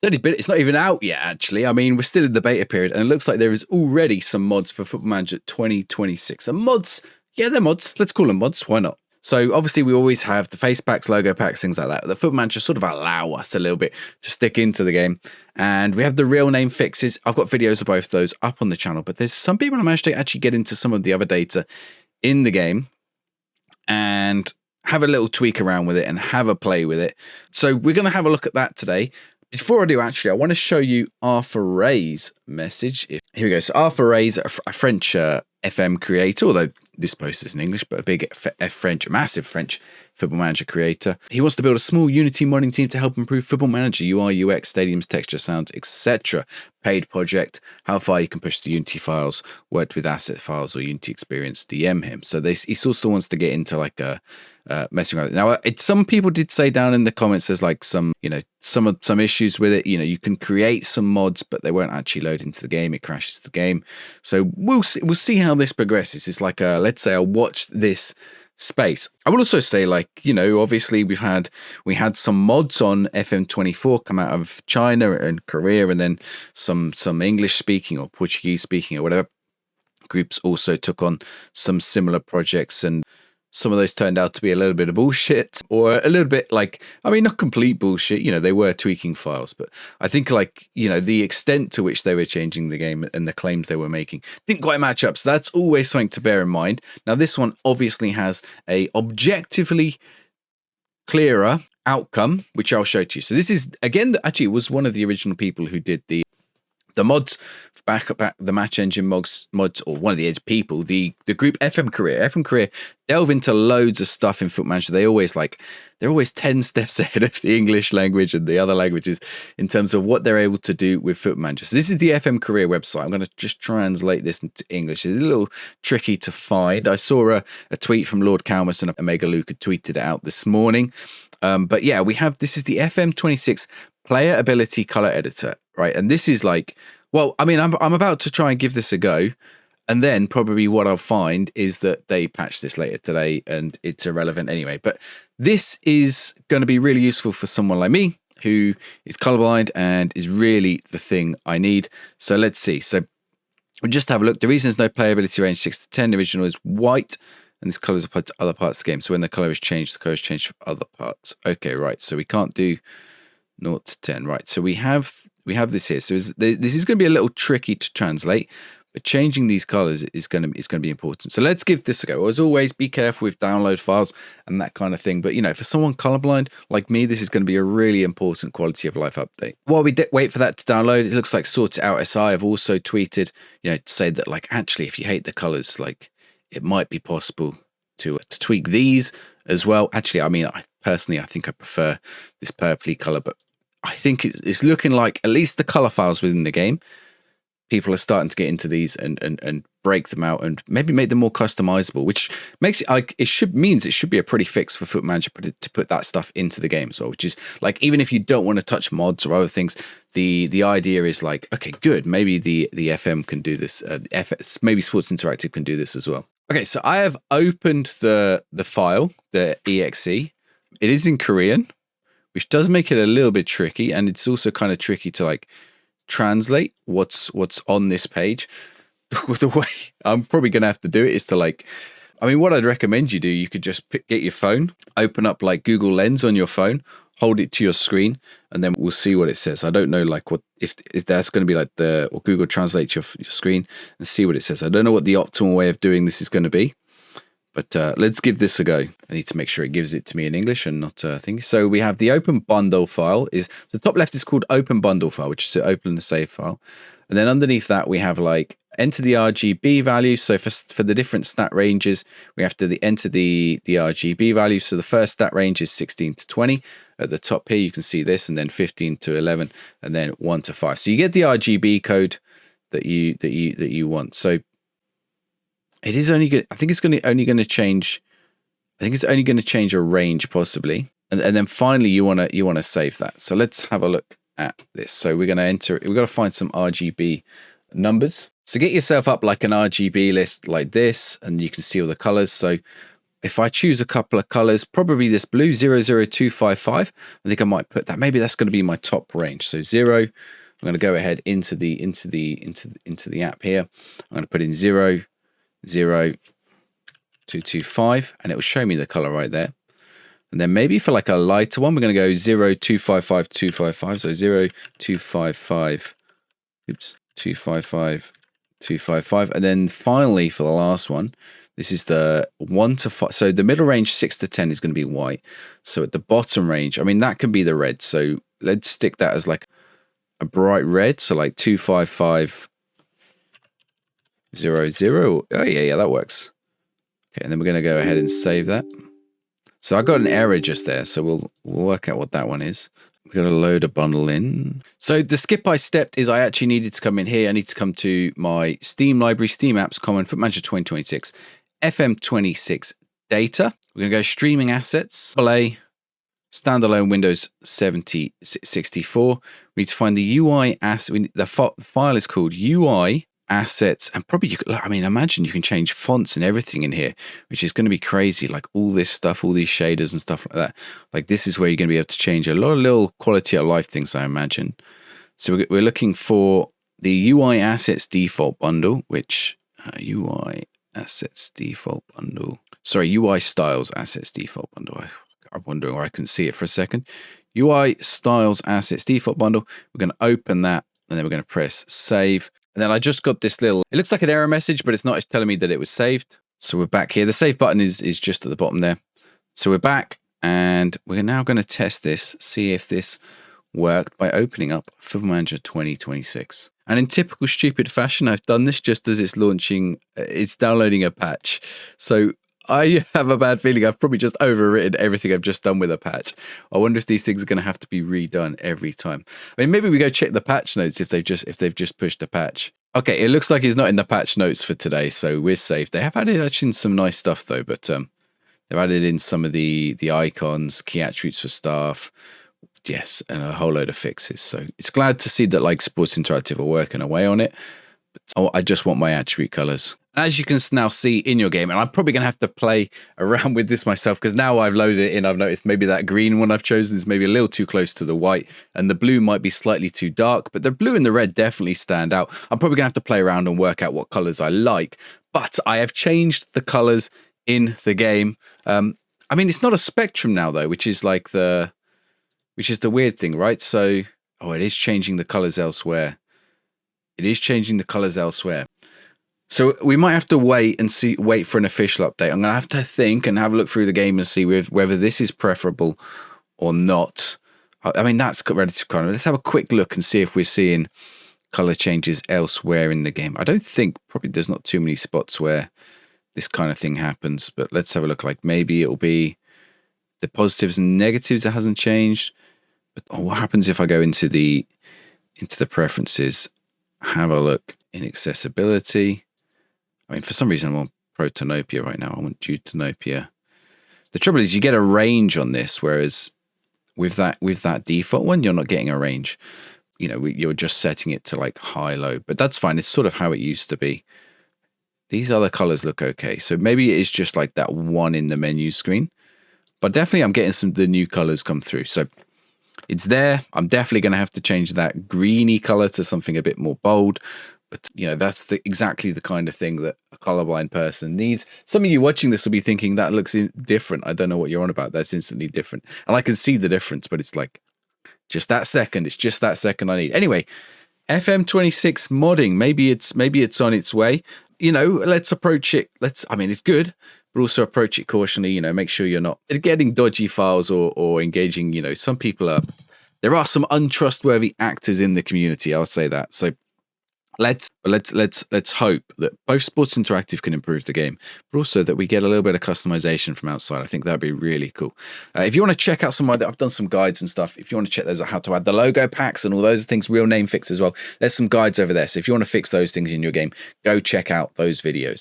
It's not even out yet, actually. I mean, we're still in the beta period, and it looks like there is already some mods for Football Manager 2026. And mods, yeah, they're mods. Let's call them mods. Why not? So obviously we always have the face packs, logo packs, things like that. The Football Manager sort of allow us a little bit to stick into the game. And we have the real name fixes. I've got videos of both of those up on the channel, but there's some people who managed to actually get into some of the other data in the game and have a little tweak around with it and have a play with it. So we're going to have a look at that today. Before I do, actually, I want to show you Arthur Ray's message. Here we go. So Arthur Ray's a French FM creator, although this post is in English, but a big massive French Football Manager creator. He wants to build a small Unity modding team to help improve Football Manager, UI, UX, stadiums, texture, sounds, etc. Paid project, how far you can push the Unity files, worked with asset files or Unity experience, DM him. So he also wants to get into like messing around. Now, some people did say down in the comments there's like some issues with it. You can create some mods, but they won't actually load into the game. It crashes the game. So we'll see how this progresses. It's like let's say I'll watch this space. I will also say, obviously we had some mods on FM24 come out of China and Korea, and then some English speaking or Portuguese speaking or whatever groups also took on some similar projects, and some of those turned out to be a little bit of bullshit, or a little bit not complete bullshit. They were tweaking files, but I think the extent to which they were changing the game and the claims they were making didn't quite match up. So that's always something to bear in mind. Now, this one obviously has a objectively clearer outcome, which I'll show to you. So this is, again, actually it was one of the original people who did the mods, back the match engine mods, or one of the people, the group FM Career delve into loads of stuff in Football Manager. They're always 10 steps ahead of the English language and the other languages in terms of what they're able to do with Football Manager. So this is the FM Career website. I'm going to just translate this into English. It's a little tricky to find. I saw a tweet from Lord Calmus and Omega Luke had tweeted it out this morning. But yeah, this is the FM26 player ability color editor, right? And this is I'm about to try and give this a go, and then probably what I'll find is that they patch this later today and it's irrelevant anyway. But this is going to be really useful for someone like me who is colorblind and is really the thing I need. So let's see. So we'll just have a look. The reason there's no playability range 6 to 10, the original is white, and this color is applied to other parts of the game. So when the color is changed, the color is changed for other parts. Okay, right. So we can't do 0 to 10. Right. So we have this here. So this is going to be a little tricky to translate, but changing these colors is going to be important. So let's give this a go. As always, be careful with download files and that kind of thing. But for someone colorblind like me, this is going to be a really important quality of life update. While we wait for that to download, it looks like Sort It Out SI have also tweeted, to say that actually, if you hate the colors, it might be possible to tweak these as well. Actually, I personally think I prefer this purpley color, but I think it's looking like at least the color files within the game, people are starting to get into these and break them out and maybe make them more customizable, which makes it means it should be a pretty fix for Football Manager to put that stuff into the game as well, which is even if you don't want to touch mods or other things, the idea is okay, good, maybe the FM can do this, maybe Sports Interactive can do this as well. Okay, so I have opened the file, the exe. It is in Korean, which does make it a little bit tricky, and it's also kind of tricky to translate what's on this page. The way I'm probably going to have to do it is to what I'd recommend you do, you could just get your phone, open up Google Lens on your phone, hold it to your screen, and then we'll see what it says. I don't know what if that's going to be or Google Translate your screen and see what it says. I don't know what the optimal way of doing this is going to be. But let's give this a go. I need to make sure it gives it to me in English and not things. So we have the open bundle file. The top left is called open bundle file, which is to open the save file. And then underneath that, we have enter the RGB value. So for the different stat ranges, we have to enter the RGB value. So the first stat range is 16 to 20. At the top here, you can see this, and then 15 to 11, and then 1 to 5. So you get the RGB code that you want. So it is only good. I think it's only going to change. I think it's only going to change a range possibly, and then finally you want to save that. So let's have a look at this. So we're going to enter. We've got to find some RGB numbers. So get yourself up an RGB list like this, and you can see all the colors. So if I choose a couple of colors, probably this blue 00255, I think I might put that. Maybe that's going to be my top range. So 0, I'm going to go ahead into the app here. I'm going to put in 00225, and it will show me the color right there. And then maybe for like a lighter one, we're going to go 0255255. So 0255, oops, 255, 255. And then finally for the last one, this is the 1 to 5. So the middle range 6 to 10 is going to be white. So at the bottom range, I mean, that can be the red. So let's stick that as like a bright red. So like 25500. Oh yeah, that works. Okay, and then we're going to go ahead and save that. So I got an error just there, so we'll work out what that one is. We're going to load a bundle in. So the skip I stepped is I actually needed to come in here. I need to come to my Steam library, Steam Apps, Common, Football Manager 2026, FM26 data. We're going to go streaming assets, play, standalone Windows 64. We need to find the UI asset. The file is called UI assets, and probably imagine you can change fonts and everything in here, which is going to be crazy. Like all this stuff, all these shaders and stuff like that. Like this is where you're going to be able to change a lot of little quality of life things, I imagine. So we're looking for the UI assets default bundle, which UI assets default bundle. Sorry, UI styles assets default bundle. I'm wondering where I couldn't see it for a second. UI styles assets default bundle. We're going to open that, and then we're going to press save. And then I just got this little, it looks like an error message, but it's not. It's telling me that it was saved. So we're back here. The save button is just at the bottom there. So we're back, and we're now going to test this, see if this worked by opening up Football Manager 2026. And in typical stupid fashion, I've done this just as it's launching, it's downloading a patch. So I have a bad feeling I've probably just overwritten everything I've just done with a patch. I wonder if these things are going to have to be redone every time. I mean, maybe we go check the patch notes if they've just pushed a patch. Okay, it looks like it's not in the patch notes for today, so we're safe. They have added actually some nice stuff though, but they've added in some of the icons, key attributes for staff, yes, and a whole load of fixes. So it's glad to see that like Sports Interactive are working away on it. But I just want my attribute colors. As you can now see in your game, and I'm probably going to have to play around with this myself because now I've loaded it in, I've noticed maybe that green one I've chosen is maybe a little too close to the white, and the blue might be slightly too dark, but the blue and the red definitely stand out. I'm probably going to have to play around and work out what colors I like, but I have changed the colors in the game. I mean, it's not a spectrum now though, which is the weird thing, right? So, it is changing the colors elsewhere. It is changing the colors elsewhere. So we might have to wait for an official update. I'm going to have to think and have a look through the game and see whether this is preferable or not. I mean, that's relative kind of. Let's have a quick look and see if we're seeing color changes elsewhere in the game. I don't think, probably there's not too many spots where this kind of thing happens, but let's have a look. Like maybe it'll be the positives and negatives that hasn't changed. But what happens if I go into the preferences, have a look in accessibility? I mean, for some reason I want Protonopia right now. I want Deutonopia. The trouble is you get a range on this, whereas with that default one, you're not getting a range. You know, you're just setting it to like high, low, but that's fine. It's sort of how it used to be. These other colors look okay. So maybe it is just like that one in the menu screen, but definitely I'm getting some of the new colors come through. So it's there. I'm definitely going to have to change that greeny color to something a bit more bold. But, you know, that's exactly the kind of thing that a colorblind person needs. Some of you watching this will be thinking that looks different. I don't know what you're on about. That's instantly different. And I can see the difference, but it's like just that second. It's just that second I need. Anyway, FM26 modding. Maybe it's on its way. You know, let's approach it. I mean, it's good, but also approach it cautiously. You know, make sure you're not getting dodgy files or engaging. You know, some people there are some untrustworthy actors in the community. I'll say that. So let's hope that both Sports Interactive can improve the game, but also that we get a little bit of customization from outside. I think that'd be really cool. If you want to check out I've done some guides and stuff. If you want to check those out, how to add the logo packs and all those things, real name fix as well. There's some guides over there. So if you want to fix those things in your game, go check out those videos.